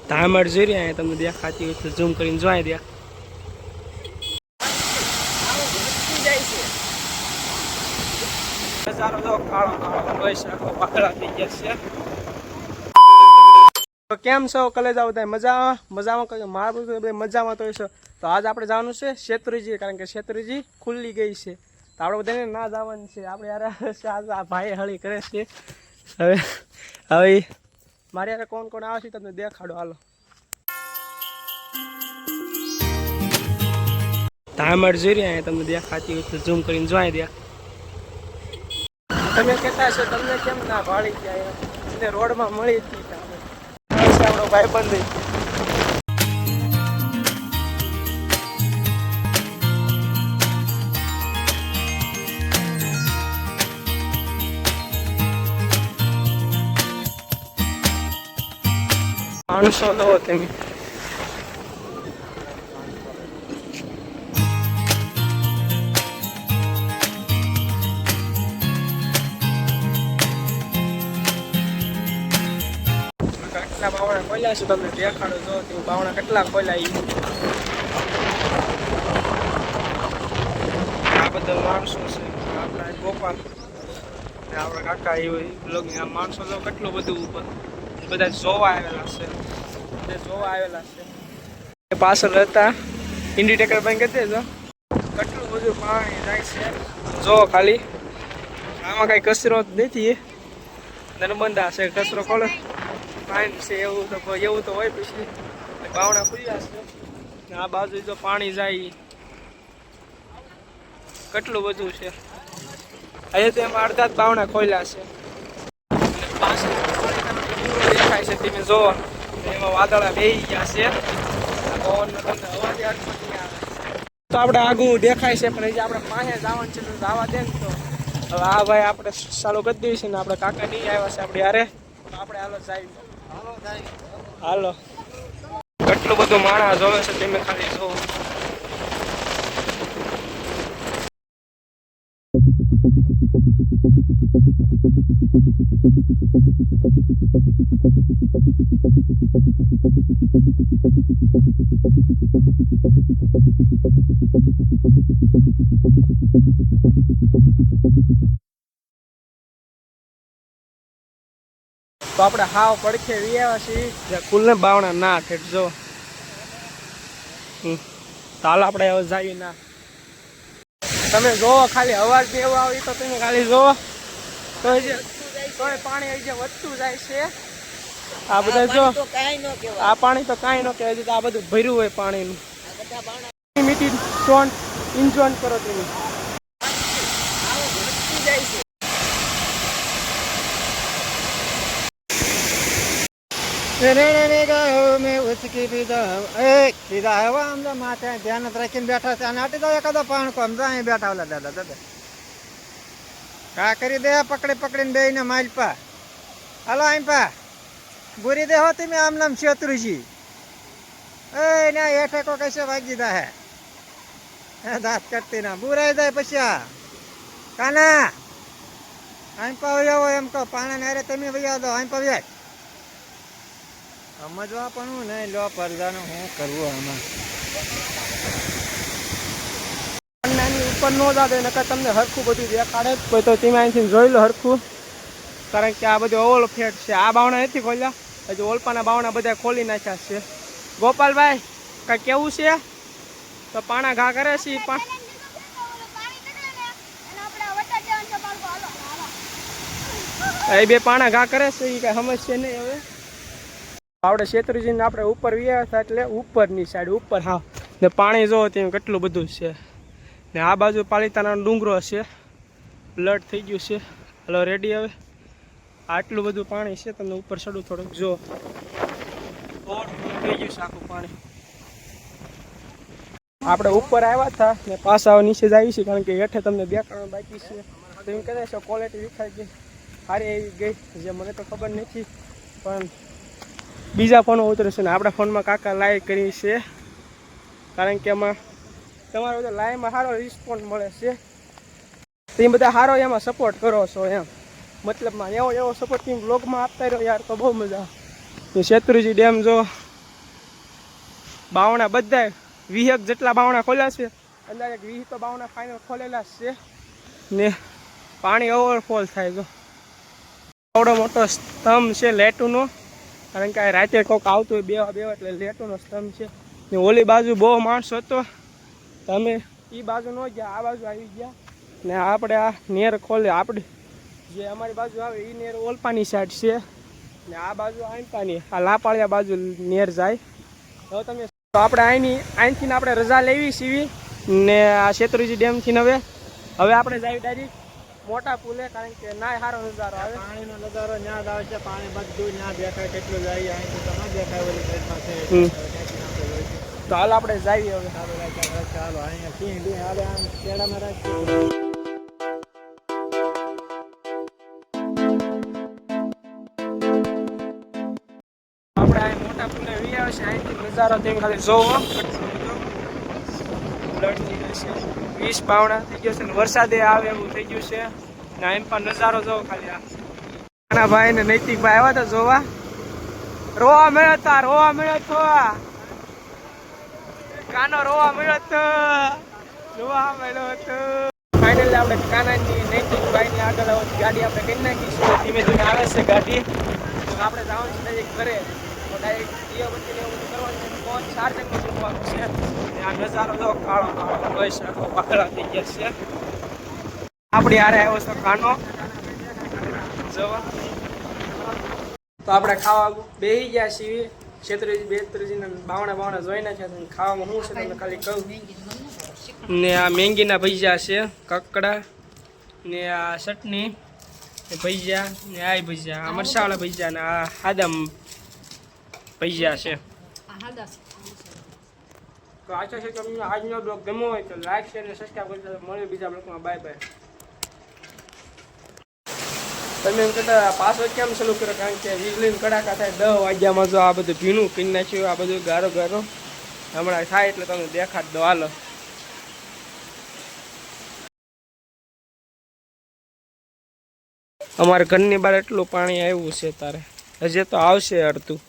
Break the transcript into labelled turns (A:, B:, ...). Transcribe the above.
A: ધામર જોઈ રહ્યા તમને દેખાતી હોય તો ઝૂમ કરીને જોઈ દે નજારો જો કાળો કાળો હોય છે આખો પાતળા થઈ ગયા છે તો કેમ છો કલેજ આવો થાય મજામાં કહ્યું મારા મજામાં તો છે તો આજ આપણે જવાનું છે શેત્રુજી કારણ કે શેત્રુજી ખુલ્લી ગઈ છે તો આપણે બધાને ના જવાનું છે આપણે યાર આ ભાઈ હળી કરે છે હવે મારે યાર કોણ કોણ આવે છે તમને દેખાડો હાલો ધામર જોઈ રહ્યા તમને દેખાતી હોય તો ઝૂમ કરીને જોઈ દે તમે કહેતા છો તમને કેમ ના ભાળી જાય એને રોડમાં મળી હતી આપણો ભાઈ બંધ માણસો લો તમે કેટલા બાવણા ખોલ્યા છે તમને દેખાડો જો તે બાવણા કેટલા ખોલ્યા આ બધા માણસો છે આપણા ગોપાલ ને આપણા કાકા એ માણસો જો કેટલું બધું ઉપર બધા જોવા આવેલા છે પાછળ રહેતા ઇન્ડિકેટર બંધ કરી દેજો કેટલું બધું પાણી જાય છે જો ખાલી આમાં કઈ કચરો નથી નર્મદા છે કચરો ખોલે પાણી છે એવું તો હોય પછી બાવણા ખુલ્યા છે ને આ બાજુ જો પાણી જાય કેટલું બધું છે અહીંયા તો એમાં અડધા જ બાવણા ખોલ્યા છે દેખાય છે તમે જો એમાં વાદળા બેહી ગયા છે પવનનો તમને અવાજ તો આપણે આગું દેખાય છે પણ હજી આપણે પાસે જવાનું છે તો જવા દે ને તો હવે આ ભાઈ આપણે ચાલુ કરી દઈએ છીએ ને આપણે કાકા નહીં આવ્યા છે આપણે યારે તો આપણે હાલો જાય હાલો કેટલું બધું માણસ જોવે છે તમે ખાલી જો તો આપણે હાવ પડખે વ્યાવા છીએ કુલને બાવણા ના ઠેઠ જો ચાલો આપણે હવે જઈએ ના તમે જોવો ખાલી અવાજ ને એવો આવી તો તમે ખાલી જોવો તો પાણી હજી વધતું જાય છે આ બધા જો આ પાણી તો કાંઈ ન કહેવાય તો આ બધું ભર્યું હોય પાણીનું મીઠી સ્ટોન ઇન્જોન કરો તમે ધ્યાન રાખીને બેઠા છે અને આટી તો એકાદો પાણકો અહીં બેઠા ઓલા દાદા દાદા કા કરી દે પકડીને બે ને માલપા હાલો અહીં પા બુરી દે હો તમે આમ નામ શત્રુજી એ ના હેઠે કો કૈસે વાગી દા હે દાંત કરતી ના બુરાઈ જાય પછી આ કાના અહીં પા આવો એમ કહો પાણા ને તમે વૈયા દો અહીં પા જાય સમજવા પણ નહીં લો પરદાનું શું કરવું આમાં ઉપર ન જાતે નકર તમને હરખું બધું દેખાડે જ તો તમે અહીંથી જોઈ લો હરખું કારણ કે આ બધું ઓવલ ફેટ છે આ બાવણા નથી ખોલ્યા હજુ ઓલપાના બાવણા બધા ખોલી નાખ્યા છે ગોપાલભાઈ કાંઈ કેવું છે તો પાણા ઘા કરે છે એ બે પાણા ઘા કરે છે એ કાંઈ સમજશે નહીં હવે આપણે શેત્રુજીને આપણે ઉપર વ્યા હતા એટલે ઉપરની સાઈડ ઉપર હા ને પાણી જોવો ત્યાં કેટલું બધું છે ને આ બાજુ પાલિતાના ડુંગરો છે બ્લડ થઈ ગયું છે હલો રેડી હવે આટલું બધું પાણી છે તમને ઉપર ચડું થોડુંક જો થઈ ગયું છે આખું પાણી આપણે ઉપર આવ્યા હતા ને પાછા નીચે જ આવી છે કારણ કે હેઠે તમને દેખાડવાનું બાકી છે તો એમ કહે છે ક્વોલિટી વિખાઈ ગઈ સારી એવી ગઈ જે મને તો ખબર નથી પણ બીજા ફોન ઉતરે છે ને આપણા ફોનમાં કાકા લાઈવ કરી છે કારણ કે એમાં તમારો બધો લાઈવમાં સારો રિસ્પોન્સ મળે છે તો એ બધા સારો એમાં સપોર્ટ કરો છો એમ મતલબમાં એવો સપોર્ટ બ્લોગમાં આપતા રહ્યો યાર તો બહુ મજા આવે શેત્રુજી ડેમ જો
B: બાવણા બધા 20 જેટલા બાવણા ખોલ્યા છે, અંદાજે 20 તો બાવણા ફાઇનલ ખોલેલા જ છે ને પાણી ઓવરફોલ થાય. જો આવડો મોટો સ્તંભ છે લેટુનો, કારણ કે રાતે કોઈક આવતું હોય બેવા એટલે લેટુનો સ્તંભ છે ને. ઓલી બાજુ બહુ માણસો હતો, તમે એ બાજુ ન ગયા, આ બાજુ આવી ગયા ને આપણે આ નેર ખોલે. આપણે જે અમારી બાજુ આવે એ નેર ઓલપાની સાઈડ છે ને આ બાજુ આંપાની, આ લાપાળિયા બાજુ નેર જાય. હવે તમે તો આપણે અહીંથી આપણે રજા લેવી સીવી ને આ શેત્રુંજી ડેમથી હવે આપણે જાય ડાયરેક્ટ મોટા પુલે, કારણ કે ના સારો નજારો આવે, પાણીનો નજારો ત્યાં જ આવે છે. પાણી બધું ત્યાં દેખાય કેટલું જાય, અહીંથી તો ન દેખાય ઓલી સાઈડમાં છે. તો હાલ આપણે જઈએ હવે. ચાલો અહીંયા સિંહ હાલે આમ કેળામાં રાખીએ. આપણે અહીં મોટા પુલે વી આવે છે, અહીંથી નજારો તેમ ખાલી જોવો. 20 બાવણા થઈ ગયો છે ને વરસાદે આવે એવું થઈ ગયું છે ને એમ પણ નજારો જોવો ખાલી. આ નાના ભાઈ ને નૈતિક ભાઈ આવ્યા હતા જોવા, રોવા મળ્યો તો કાનો રોવા મળ્યો તો જોવા મળ્યો હતો. ફાઇનલી આપણે કાનાની નૈતિક ભાઈની આગળ ગાડી આપણે કરી નાખીશું. ધીમે ધીમે આવે છે ગાડી, આપણે જવાનું છે ડાયરેક્ટ ઘરે. તો ડાયરેક્ટ દીવાબત્તીને એવું બધું કરવાનું છે, ફોન ચાર્જિંગમાં મૂકવાનું છે. આ નજારો જો કાળો બસ આખો વાદળા થઈ ગયા છે. આપણી હારે આવ્યો છે કાનો જોવા. તો આપણે ખાવા બેસી ગયા છીએ. બેત્રીજીને બાવણા જોઈ નાખ્યા છે. ખાવામાં શું છે તમને ખાલી કહું ને, આ મેંગીના ભજીયા છે, કકડા ને આ ચટણી ને ભજીયા ને આ ભજીયા, આ મરચાવાળા ભજીયા ને આ સાદા ભજીયા છે. તો આશા છે કે તમને આજનો બ્લોગ ગમ્યો હોય તો લાઈક શેર અને સબસ્ક્રાઈબ કરજો. મળીએ બીજા બ્લોગમાં. Bye bye. તમે એમ કહેતા પાછો કેમ ચાલુ કર્યો, કારણ કે વીજળીના કડાકા થાય 10 વાગ્યામાં. જો આ બધું ભીનું કરી નાખ્યું, આ બધું ગારો હમણાં થાય એટલે તમને દેખાડ દો. હાલો, અમારે ઘરની બહાર એટલું પાણી આવ્યું છે, તારે હજી તો આવશે અડધું.